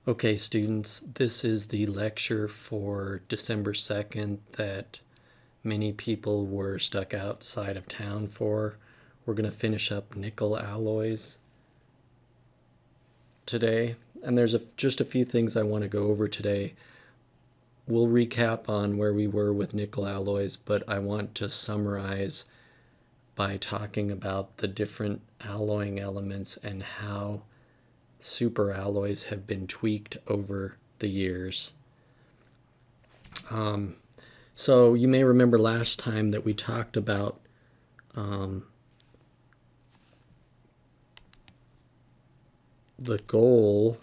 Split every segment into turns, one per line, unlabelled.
Okay, students, this is the lecture for December 2nd that many people were stuck outside of town for. We're going to finish up nickel alloys today, and there's just a few things I want to go over today. We'll recap on where we were with nickel alloys, but I want to summarize by talking about the different alloying elements and how super alloys have been tweaked over the years. So you may remember last time that we talked about the goal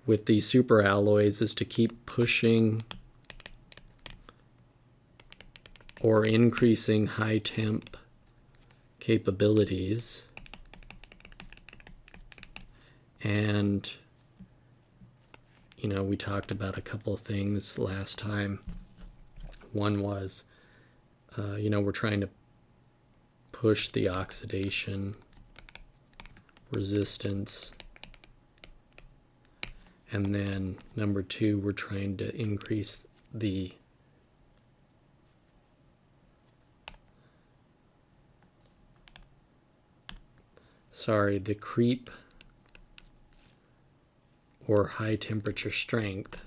with these super alloys is to keep pushing or increasing high temp capabilities. And we talked about a couple of things last time. One was we're trying to push the oxidation resistance, and then number two, we're trying to increase the creep or high temperature strength.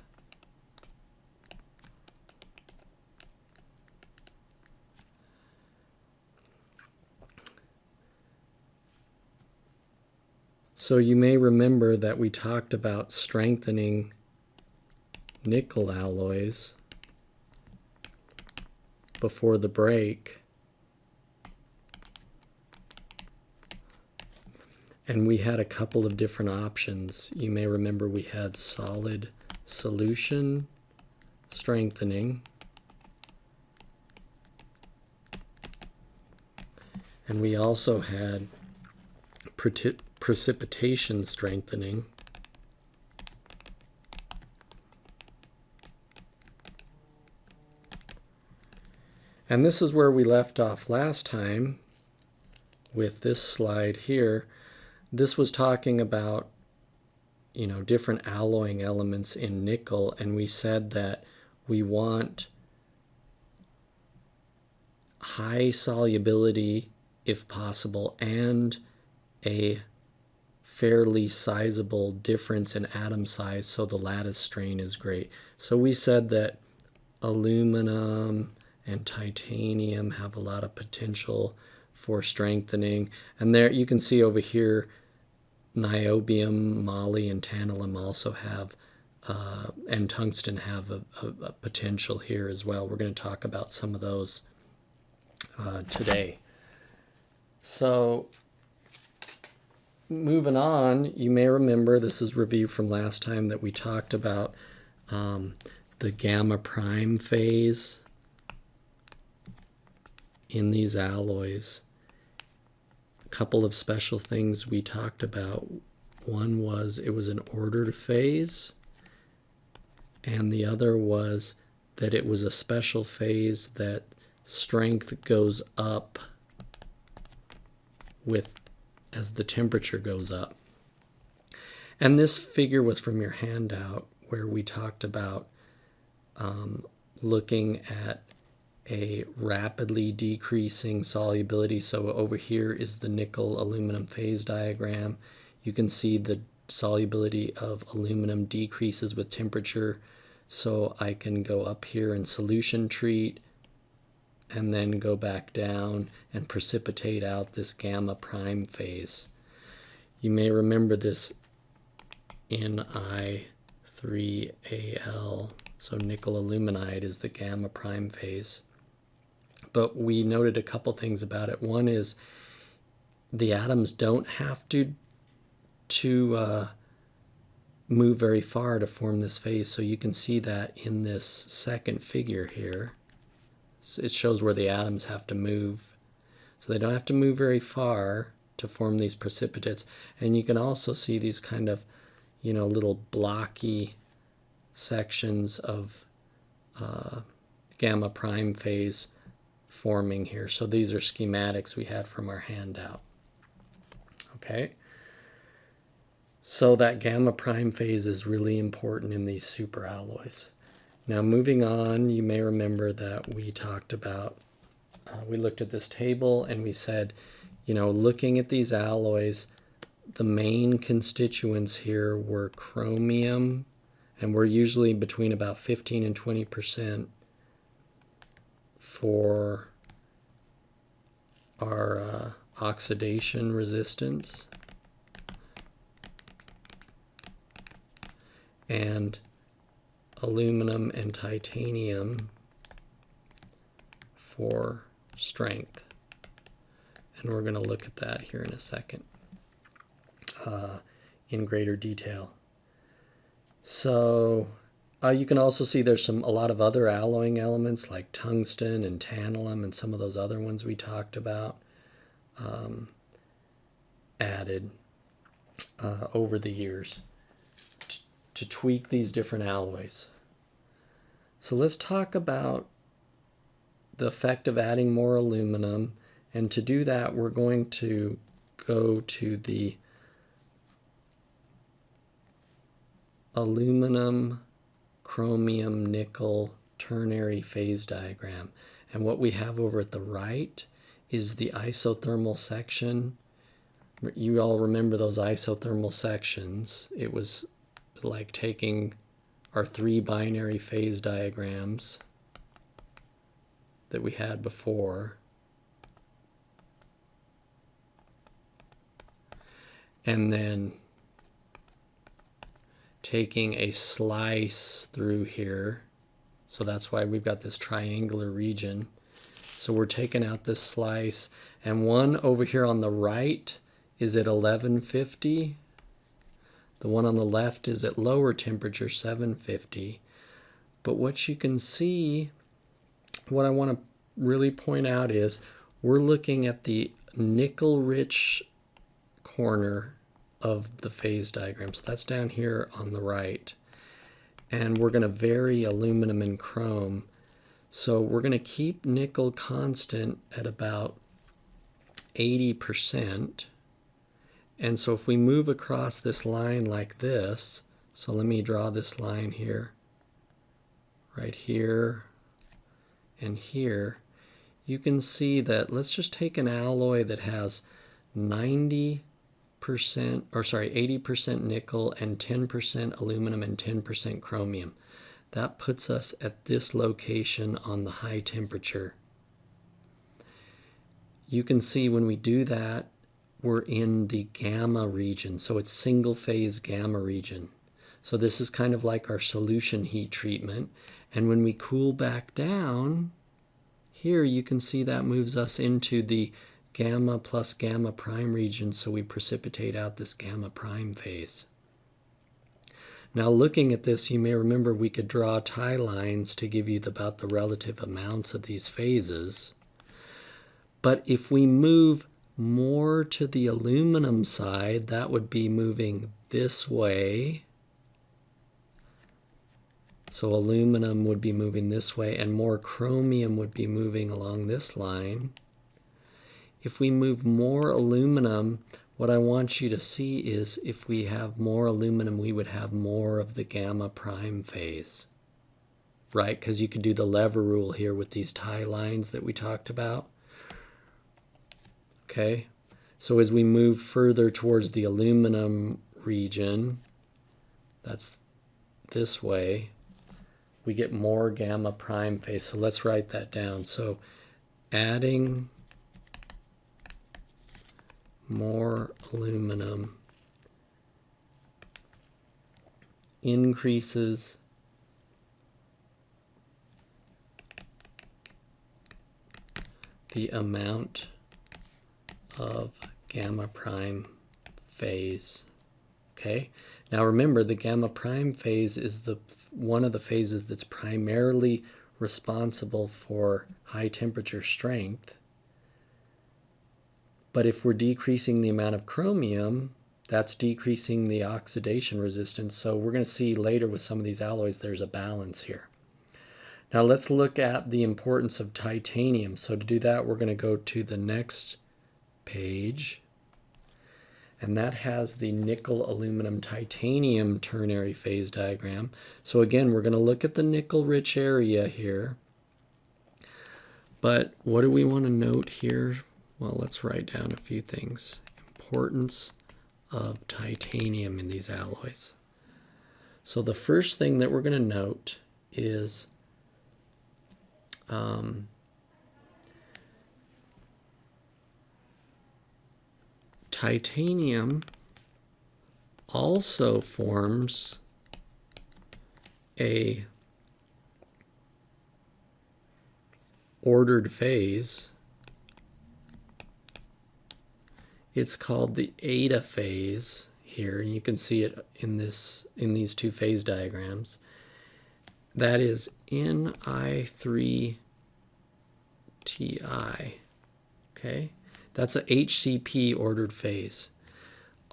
So you may remember that we talked about strengthening nickel alloys before the break. And we had a couple of different options. You may remember we had solid solution strengthening, and we also had precipitation strengthening. And this is where we left off last time with this slide here. This was talking about, different alloying elements in nickel, and we said that we want high solubility if possible and a fairly sizable difference in atom size so the lattice strain is great. So we said that aluminum and titanium have a lot of potential for strengthening, and there you can see over here niobium, moly, and tantalum also have and tungsten have a potential here as well. We're going to talk about some of those today. So moving on, you may remember, this is review from last time, that we talked about the gamma prime phase in these alloys. A couple of special things we talked about. One was it was an ordered phase, and the other was that it was a special phase that strength goes up as the temperature goes up. And this figure was from your handout where we talked about looking at a rapidly decreasing solubility. So over here is the nickel aluminum phase diagram. You can see the solubility of aluminum decreases with temperature. So I can go up here and solution treat and then go back down and precipitate out this gamma prime phase. You may remember this Ni3Al, so nickel aluminide is the gamma prime phase. But we noted a couple things about it. One is the atoms don't have to move very far to form this phase, so you can see that in this second figure here. It shows where the atoms have to move. So they don't have to move very far to form these precipitates. And you can also see these kind of, little blocky sections of gamma prime phase forming here. So these are schematics we had from our handout. Okay. So that gamma prime phase is really important in these superalloys. Now moving on, you may remember that we talked about, we looked at this table and we said, looking at these alloys, the main constituents here were chromium, and we're usually between about 15 and 20% for our oxidation resistance, and aluminum and titanium for strength. And we're going to look at that here in a second in greater detail. So you can also see there's a lot of other alloying elements like tungsten and tantalum and some of those other ones we talked about added over the years to tweak these different alloys. So let's talk about the effect of adding more aluminum, and to do that we're going to go to the aluminum, chromium, nickel ternary phase diagram. And what we have over at the right is the isothermal section. You all remember those isothermal sections. It was like taking our 3 binary phase diagrams that we had before and then taking a slice through here. So that's why we've got this triangular region. So we're taking out this slice, and one over here on the right is at 1150. The one on the left is at lower temperature, 750. But what you can see, what I want to really point out is we're looking at the nickel-rich corner of the phase diagram. So that's down here on the right. And we're going to vary aluminum and chrome. So we're going to keep nickel constant at about 80%. And so if we move across this line like this, so let me draw this line here, right here and here, you can see that, let's just take an alloy that has 80% nickel and 10% aluminum and 10% chromium. That puts us at this location on the high temperature. You can see when we do that, we're in the gamma region, so it's single phase gamma region. So this is kind of like our solution heat treatment. And when we cool back down, here you can see that moves us into the gamma plus gamma prime region, so we precipitate out this gamma prime phase. Now looking at this, you may remember we could draw tie lines to give you about the relative amounts of these phases. But if we move more to the aluminum side, that would be moving this way. So aluminum would be moving this way, and more chromium would be moving along this line. If we move more aluminum, what I want you to see is if we have more aluminum, we would have more of the gamma prime phase, right? Because you could do the lever rule here with these tie lines that we talked about. Okay, so as we move further towards the aluminum region, that's this way, we get more gamma prime phase. So let's write that down. So adding more aluminum increases the amount of gamma prime phase. Okay, now remember the gamma prime phase is one of the phases that's primarily responsible for high temperature strength. But if we're decreasing the amount of chromium, that's decreasing the oxidation resistance. So we're going to see later with some of these alloys there's a balance here. Now let's look at the importance of titanium. So to do that, we're going to go to the next page. and that has the nickel, aluminum, titanium ternary phase diagram. So again, we're going to look at the nickel-rich area here. But what do we want to note here? Well, let's write down a few things. Importance of titanium in these alloys. So the first thing that we're going to note is titanium also forms a ordered phase. It's called the eta phase here. You can see it in these two phase diagrams. That is Ni3Ti. Okay? That's a HCP ordered phase.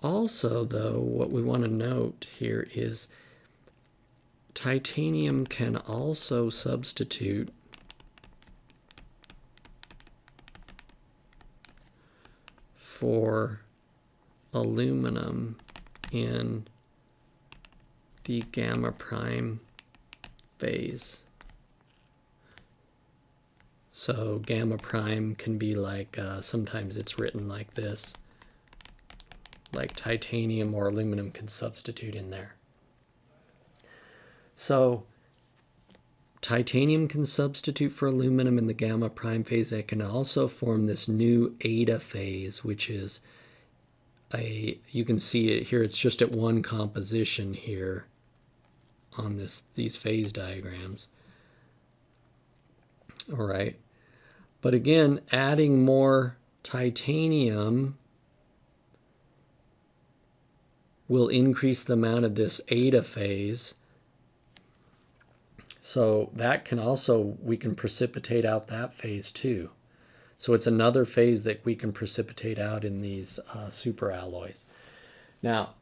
Also, though, what we want to note here is titanium can also substitute for aluminum in the gamma prime phase. So gamma prime can be like, sometimes it's written like this, like titanium or aluminum can substitute in there. So titanium can substitute for aluminum in the gamma prime phase, and it can also form this new eta phase, which is you can see it here, it's just at one composition here on these phase diagrams. All right. But again, adding more titanium will increase the amount of this eta phase. So that can also, we can precipitate out that phase too. So it's another phase that we can precipitate out in these superalloys. Now,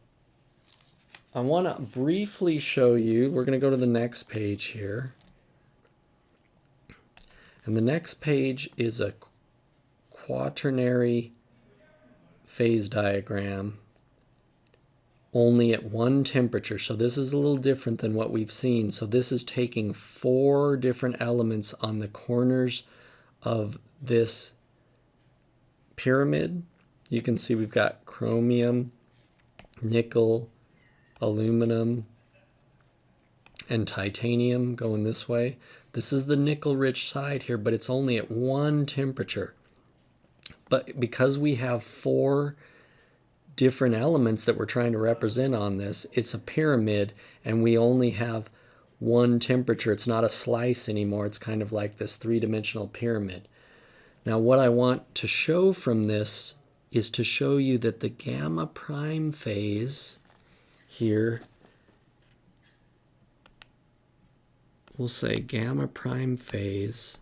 I want to briefly show you, we're going to go to the next page here. And the next page is a quaternary phase diagram only at one temperature. So this is a little different than what we've seen. So this is taking 4 different elements on the corners of this pyramid. You can see we've got chromium, nickel, aluminum, and titanium going this way. This is the nickel-rich side here, but it's only at one temperature. But because we have 4 different elements that we're trying to represent on this, it's a pyramid, and we only have one temperature. It's not a slice anymore. It's kind of like this 3-dimensional pyramid. Now, what I want to show from this is to show you that the gamma prime phase here, we'll say gamma prime phase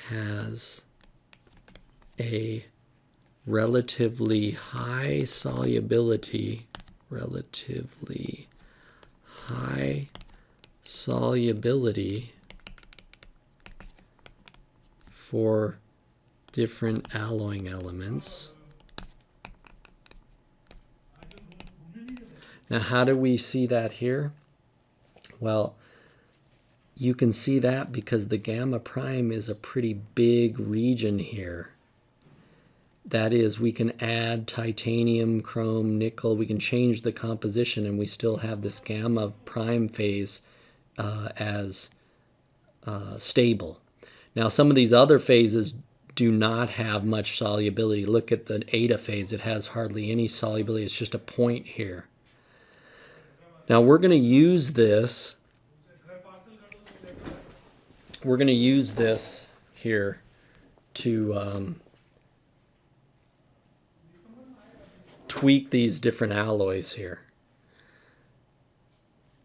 has a relatively high solubility, for different alloying elements. Now, how do we see that here? Well, you can see that because the gamma prime is a pretty big region here. That is, we can add titanium, chrome, nickel, we can change the composition, and we still have this gamma prime phase as stable. Now, some of these other phases do not have much solubility. Look at the eta phase. It has hardly any solubility. It's just a point here. Now, we're going to use this. We're going to use this here to tweak these different alloys here.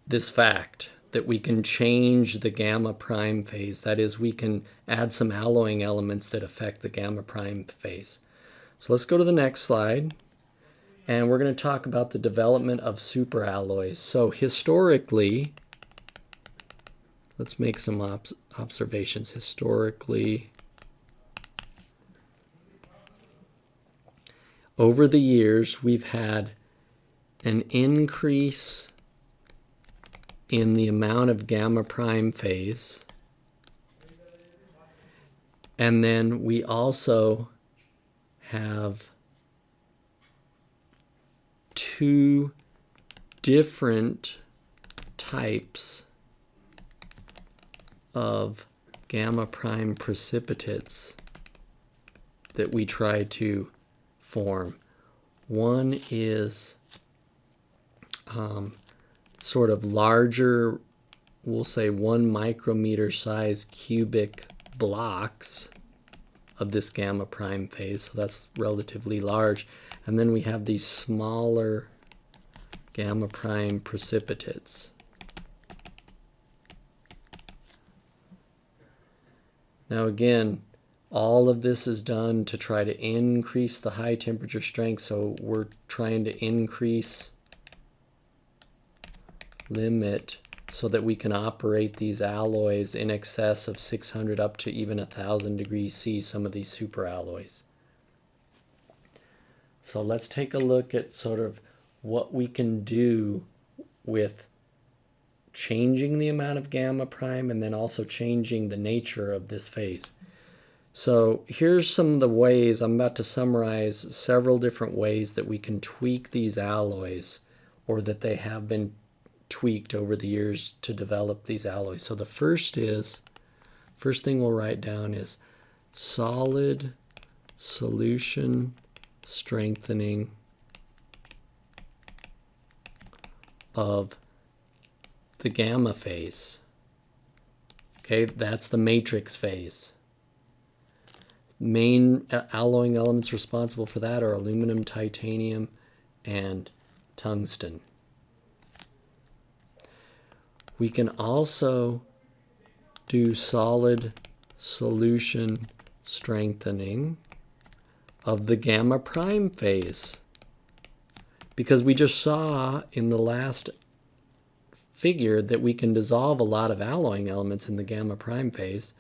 This fact that we can change the gamma prime phase, that is, we can add some alloying elements that affect the gamma prime phase. So let's go to the next slide, and we're going to talk about the development of superalloys. So historically, let's make some observations. Historically, over the years, we've had an increase in the amount of gamma prime phase. And then we also have two different types of gamma prime precipitates that we try to form. One is sort of larger, we'll say 1 micrometer size cubic blocks of this gamma prime phase, so that's relatively large. And then we have these smaller gamma prime precipitates. Now again, all of this is done to try to increase the high temperature strength, so we're trying to increase limit so that we can operate these alloys in excess of 600 up to even 1,000 degrees C, some of these superalloys. So let's take a look at sort of what we can do with changing the amount of gamma prime and then also changing the nature of this phase. So here's some of the ways. I'm about to summarize several different ways that we can tweak these alloys, or that they have been tweaked over the years to develop these alloys. So the first thing we'll write down is solid solution strengthening of the gamma phase. Okay, that's the matrix phase. Main alloying elements responsible for that are aluminum, titanium, and tungsten. We can also do solid solution strengthening of the gamma prime phase, because we just saw in the last figure that we can dissolve a lot of alloying elements in the gamma prime phase.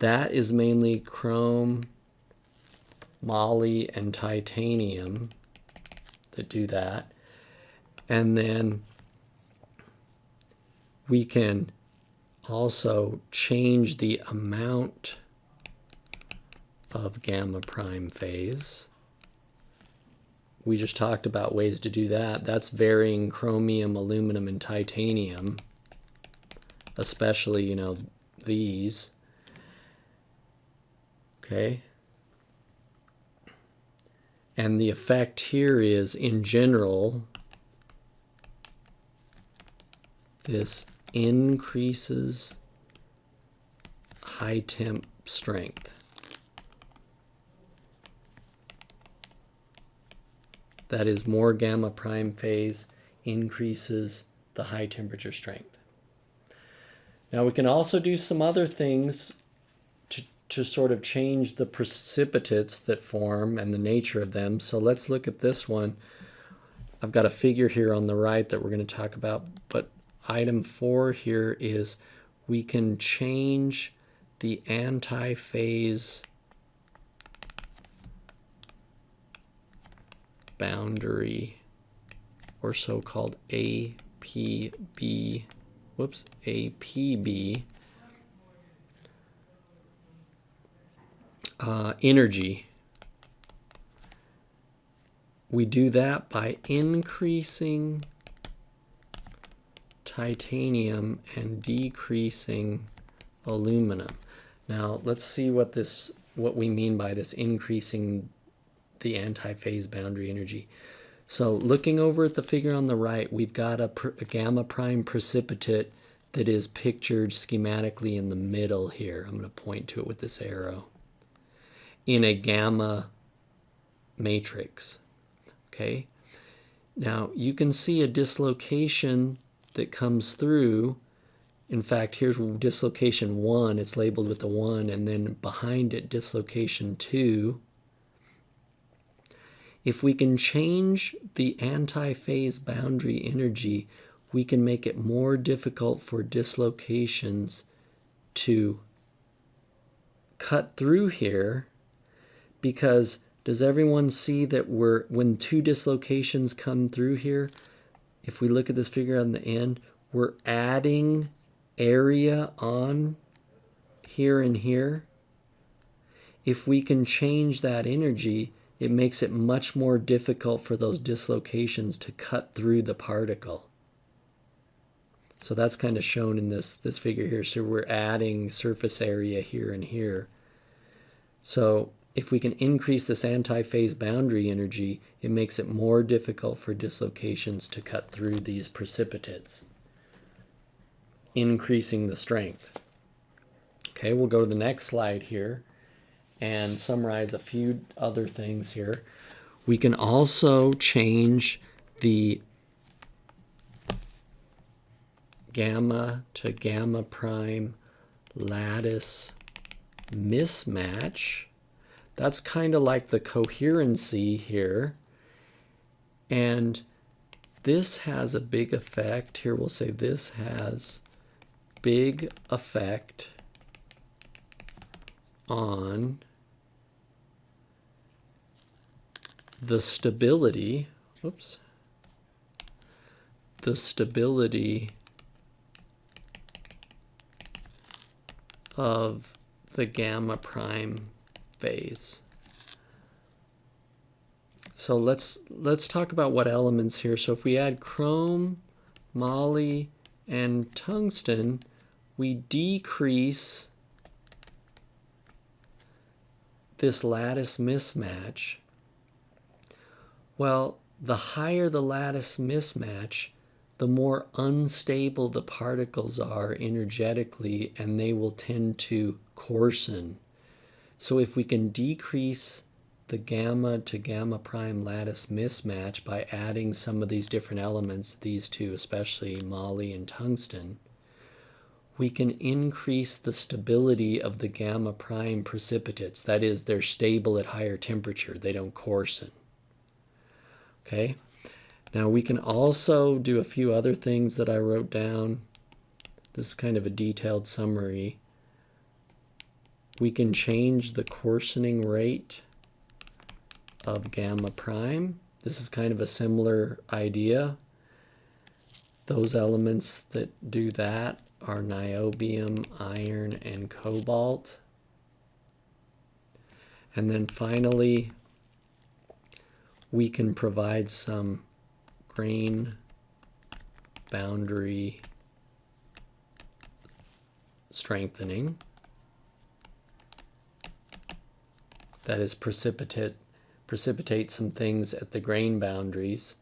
That is mainly chrome, moly, and titanium that do that. And then we can also change the amount of gamma prime phase. We just talked about ways to do that. That's varying chromium, aluminum, and titanium, especially, these. Okay. And the effect here is, in general, this increases high temp strength. That is, more gamma prime phase increases the high temperature strength. Now we can also do some other things to sort of change the precipitates that form and the nature of them. So let's look at this one. I've got a figure here on the right that we're going to talk about, but item 4 here is we can change the antiphase boundary, or so-called APB, energy. We do that by increasing titanium and decreasing aluminum. Now let's see what we mean by this increasing the antiphase boundary energy. So looking over at the figure on the right, we've got a gamma prime precipitate that is pictured schematically in the middle here. I'm going to point to it with this arrow. In a gamma matrix. Okay. Now you can see a dislocation that comes through. In fact, here's dislocation 1. It's labeled with the 1, and then behind it, dislocation 2. If we can change the antiphase boundary energy, we can make it more difficult for dislocations to cut through here, because Does everyone see that when two dislocations come through here, if we look at this figure on the end, we're adding area on here and here? If we can change that energy, it makes it much more difficult for those dislocations to cut through the particle. So that's kind of shown in this figure here. So we're adding surface area here and here. So if we can increase this antiphase boundary energy, it makes it more difficult for dislocations to cut through these precipitates, increasing the strength. Okay, we'll go to the next slide here and summarize a few other things here. We can also change the gamma to gamma prime lattice mismatch. That's kind of like the coherency here. And this has a big effect. Here we'll say this has big effect on the stability, the stability of the gamma prime phase. So let's talk about what elements here. So if we add chrome, moly, and tungsten, we decrease this lattice mismatch. Well, the higher the lattice mismatch, the more unstable the particles are energetically, and they will tend to coarsen. So if we can decrease the gamma to gamma prime lattice mismatch by adding some of these different elements, these two especially, moly and tungsten, we can increase the stability of the gamma prime precipitates. That is, they're stable at higher temperature. They don't coarsen. Okay? Now we can also do a few other things that I wrote down. This is kind of a detailed summary. We can change the coarsening rate of gamma prime. This is kind of a similar idea. Those elements that do that are niobium, iron, and cobalt. And then finally, we can provide some grain boundary strengthening. That is, precipitate some things at the grain boundaries.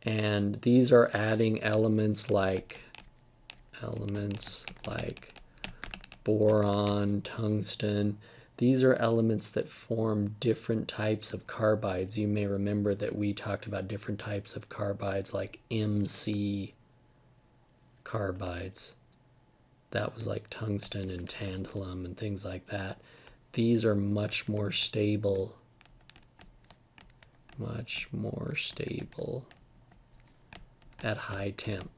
And these are adding elements like boron, tungsten. These are elements that form different types of carbides. You may remember that we talked about different types of carbides like MC carbides. That was like tungsten and tantalum and things like that. These are much more stable at high temp.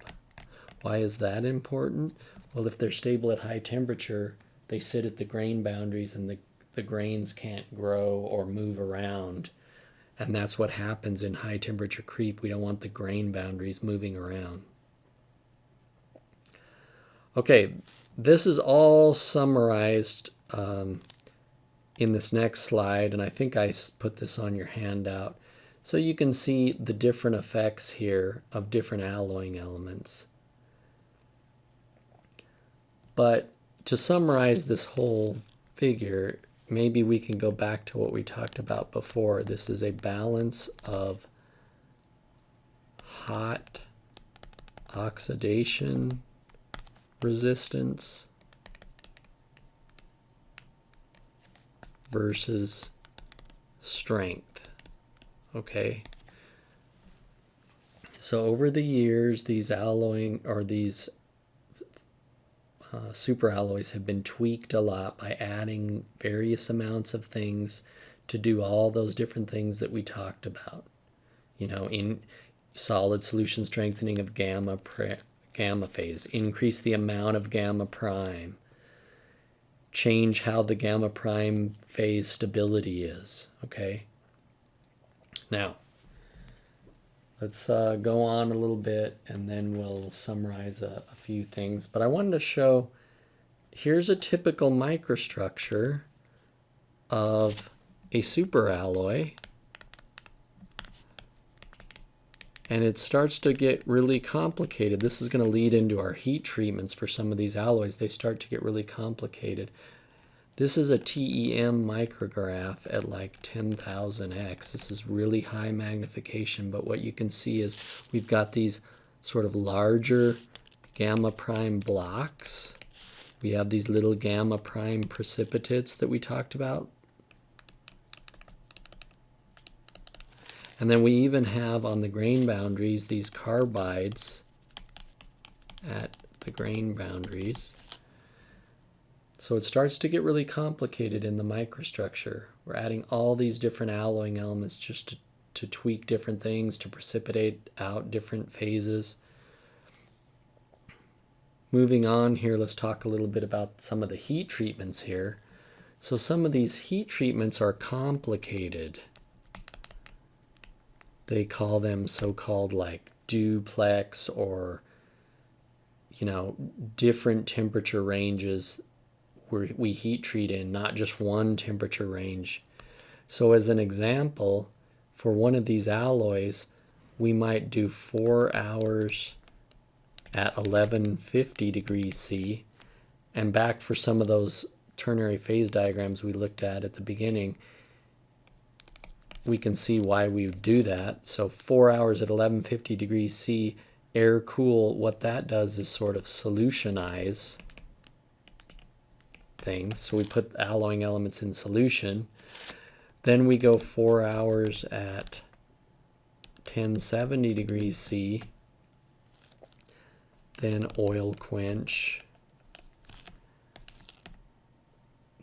Why is that important? Well, if they're stable at high temperature, they sit at the grain boundaries and the grains can't grow or move around. And that's what happens in high temperature creep. We don't want the grain boundaries moving around. Okay, this is all summarized in this next slide, and I think I put this on your handout. So you can see the different effects here of different alloying elements. But to summarize this whole figure, maybe we can go back to what we talked about before. This is a balance of hot oxidation resistance versus strength. Okay. So over the years, these alloying or these superalloys have been tweaked a lot by adding various amounts of things to do all those different things that we talked about. You know, in solid solution strengthening of gamma phase, increase the amount of gamma prime, change how the gamma prime phase stability is, okay? Now, let's go on a little bit and then we'll summarize a few things. But I wanted to show, here's a typical microstructure of a superalloy. And it starts to get really complicated. This is going to lead into our heat treatments for some of these alloys. They start to get really complicated. This is a TEM micrograph at like 10,000x. This is really high magnification, but what you can see is we've got these sort of larger gamma prime blocks. We have these little gamma prime precipitates that we talked about. And then we even have on the grain boundaries these carbides at the grain boundaries. So it starts to get really complicated in the microstructure. We're adding all these different alloying elements just to tweak different things, to precipitate out different phases. Moving on here, let's talk a little bit about some of the heat treatments here. So some of these heat treatments are complicated. They call them so-called like duplex or, different temperature ranges where we heat treat in, not just one temperature range. So as an example, for one of these alloys, we might do 4 hours at 1150 degrees C. And back for some of those ternary phase diagrams we looked at the beginning, we can see why we would do that. So 4 hours at 1150 degrees C, air cool, what that does is sort of solutionize things. So we put alloying elements in solution. Then we go 4 hours at 1070 degrees C, then oil quench.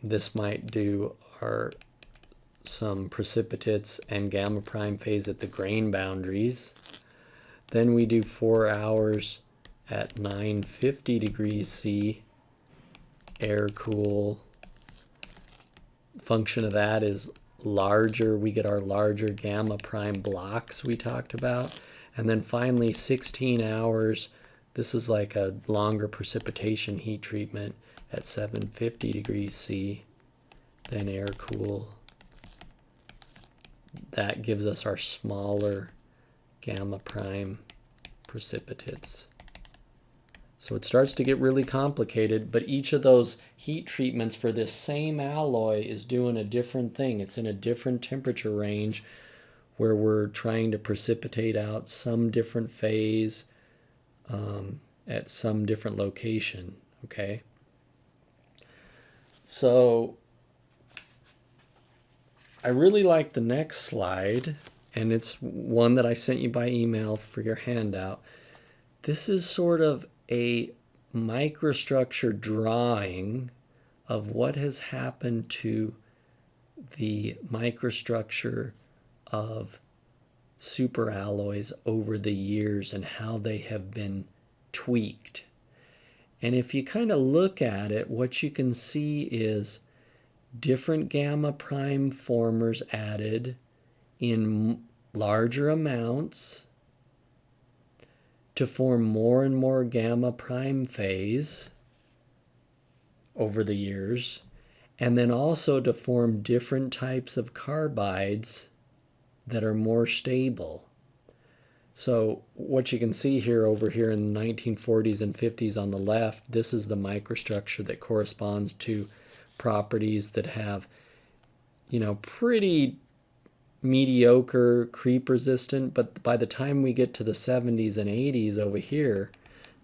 This might do some precipitates and gamma prime phase at the grain boundaries. Then we do 4 hours at 950 degrees C, air cool. Function of that is larger, we get our larger gamma prime blocks we talked about. And then finally 16 hours, this is like a longer precipitation heat treatment at 750 degrees C, then air cool. That gives us our smaller gamma prime precipitates. So it starts to get really complicated, but each of those heat treatments for this same alloy is doing a different thing. It's in a different temperature range where we're trying to precipitate out some different phase at some different location, okay? So I really like the next slide, and it's one that I sent you by email for your handout. This is sort of a microstructure drawing of what has happened to the microstructure of superalloys over the years and how they have been tweaked. And if you kind of look at it, what you can see is different gamma prime formers added in larger amounts to form more and more gamma prime phase over the years, and then also to form different types of carbides that are more stable. So what you can see here over here in the 1940s and 50s on the left, this is the microstructure that corresponds to properties that have, pretty mediocre creep resistant, but by the time we get to the 70s and 80s over here,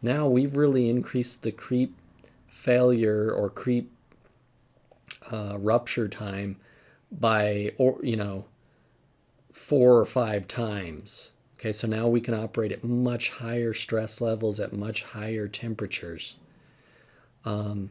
now we've really increased the creep failure or creep rupture time by 4 or 5 times. Okay, so now we can operate at much higher stress levels at much higher temperatures. And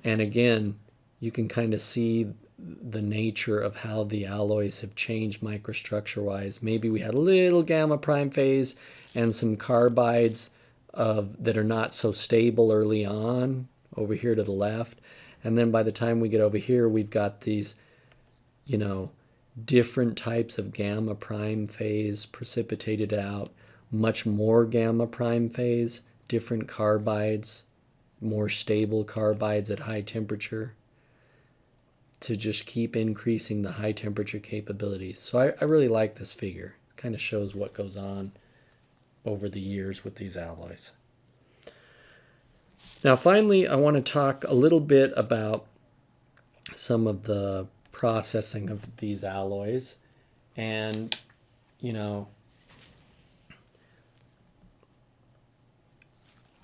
again, you can kind of see the nature of how the alloys have changed microstructure-wise. Maybe we had a little gamma prime phase and some carbides that are not so stable early on over here to the left. And then by the time we get over here, we've got these, different types of gamma prime phase precipitated out, much more gamma prime phase, different carbides, more stable carbides at high temperature, to just keep increasing the high temperature capabilities. So I really like this figure. It kind of shows what goes on over the years with these alloys. Now finally, I want to talk a little bit about some of the processing of these alloys. And, you know,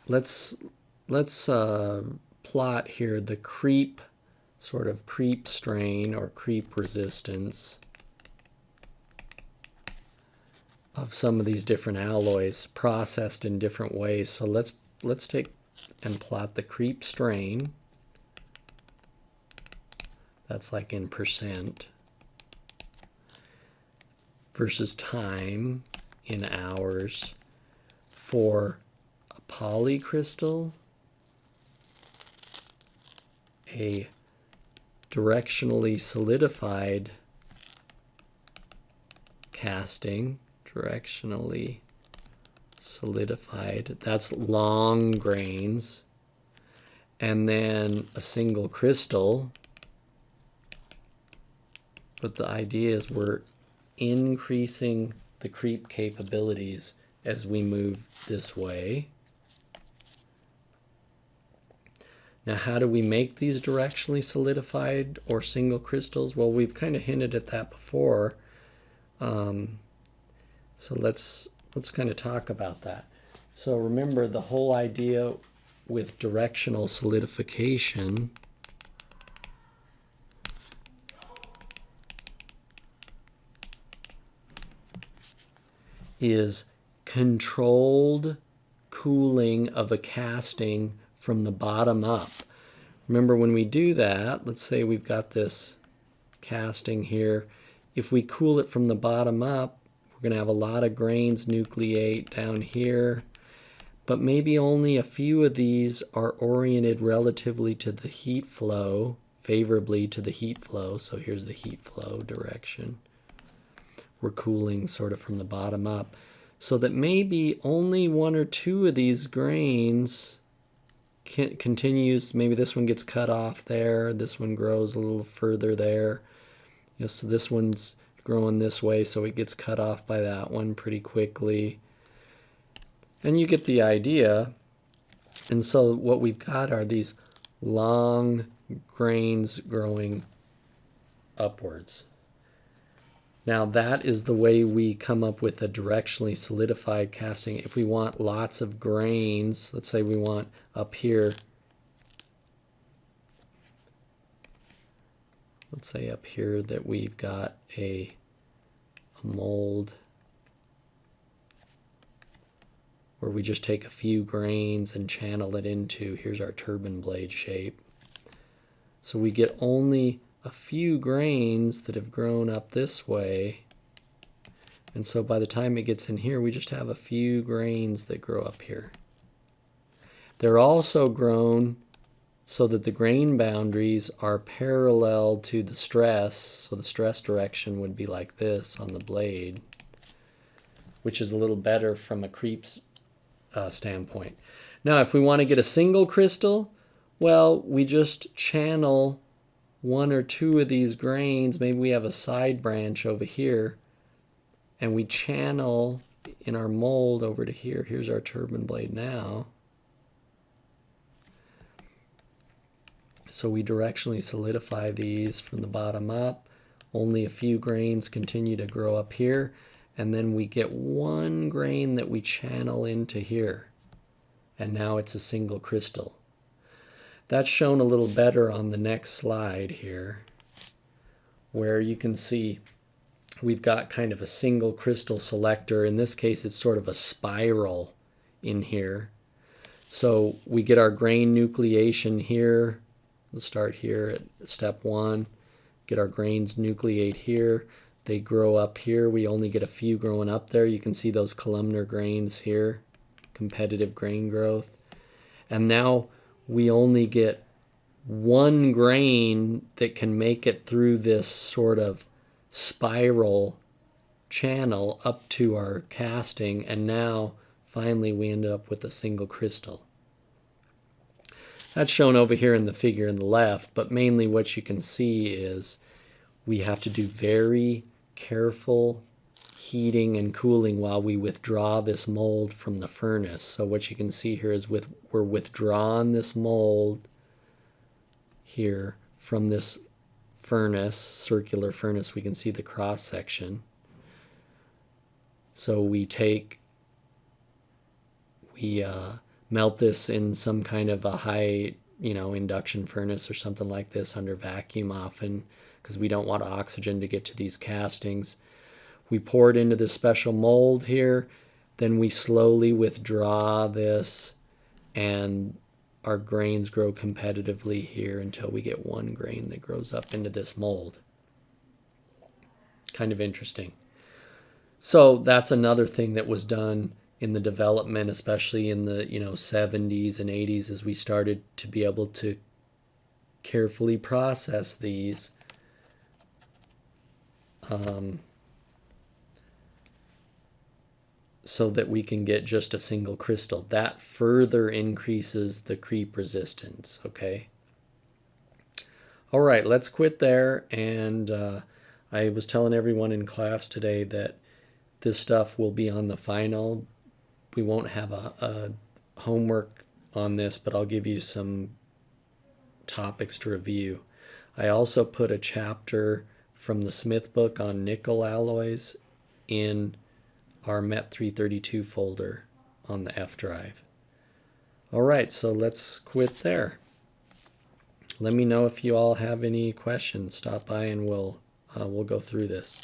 let's plot here the creep strain or creep resistance of some of these different alloys processed in different ways. So let's take and plot the creep strain. That's like in percent versus time in hours for a polycrystal, a directionally solidified casting, directionally solidified, that's long grains, and then a single crystal. But the idea is we're increasing the creep capabilities as we move this way. Now, how do we make these directionally solidified or single crystals? Well, we've kind of hinted at that before. So let's kind of talk about that. So remember, the whole idea with directional solidification is controlled cooling of a casting from the bottom up. Remember, when we do that, let's say we've got this casting here. If we cool it from the bottom up, we're going to have a lot of grains nucleate down here, but maybe only a few of these are oriented relatively to the heat flow, favorably to the heat flow. So here's the heat flow direction. We're cooling sort of from the bottom up, so that maybe only one or two of these grains continues. Maybe this one gets cut off there, this one grows a little further there. You know, so this one's growing this way, so it gets cut off by that one pretty quickly. And you get the idea. And so what we've got are these long grains growing upwards. Now that is the way we come up with a directionally solidified casting. If we want lots of grains, let's say we want up here, let's say up here that we've got a mold where we just take a few grains and channel it into, here's our turbine blade shape. So we get only a few grains that have grown up this way. And so by the time it gets in here, we just have a few grains that grow up here. They're also grown so that the grain boundaries are parallel to the stress. So the stress direction would be like this on the blade, which is a little better from a creep's standpoint. Now, if we want to get a single crystal, well, we just channel one or two of these grains. Maybe we have a side branch over here, and we channel in our mold over to here. Here's our turbine blade now. So we directionally solidify these from the bottom up. Only a few grains continue to grow up here, and then we get one grain that we channel into here, and now it's a single crystal. That's shown a little better on the next slide here, where you can see we've got kind of a single crystal selector. In this case, it's sort of a spiral in here. So we get our grain nucleation here. Let's start here at step 1. Get our grains nucleate here. They grow up here. We only get a few growing up there. You can see those columnar grains here, competitive grain growth. And now we only get one grain that can make it through this sort of spiral channel up to our casting, and now finally we end up with a single crystal. That's shown over here in the figure in the left, but mainly what you can see is we have to do very careful heating and cooling while we withdraw this mold from the furnace. So what you can see here is we're withdrawing this mold here from this furnace, circular furnace. We can see the cross section. So we melt this in some kind of a high, induction furnace or something like this under vacuum often, because we don't want oxygen to get to these castings. We pour it into this special mold here, then we slowly withdraw this, and our grains grow competitively here until we get one grain that grows up into this mold. Kind of interesting. So that's another thing that was done in the development, especially in the 70s and 80s, as we started to be able to carefully process these. So that we can get just a single crystal. That further increases the creep resistance, okay? All right, let's quit there. And I was telling everyone in class today that this stuff will be on the final. We won't have a homework on this, but I'll give you some topics to review. I also put a chapter from the Smith book on nickel alloys in our MEP 332 folder on the F drive. All right, so let's quit there. Let me know if you all have any questions. Stop by and we'll go through this.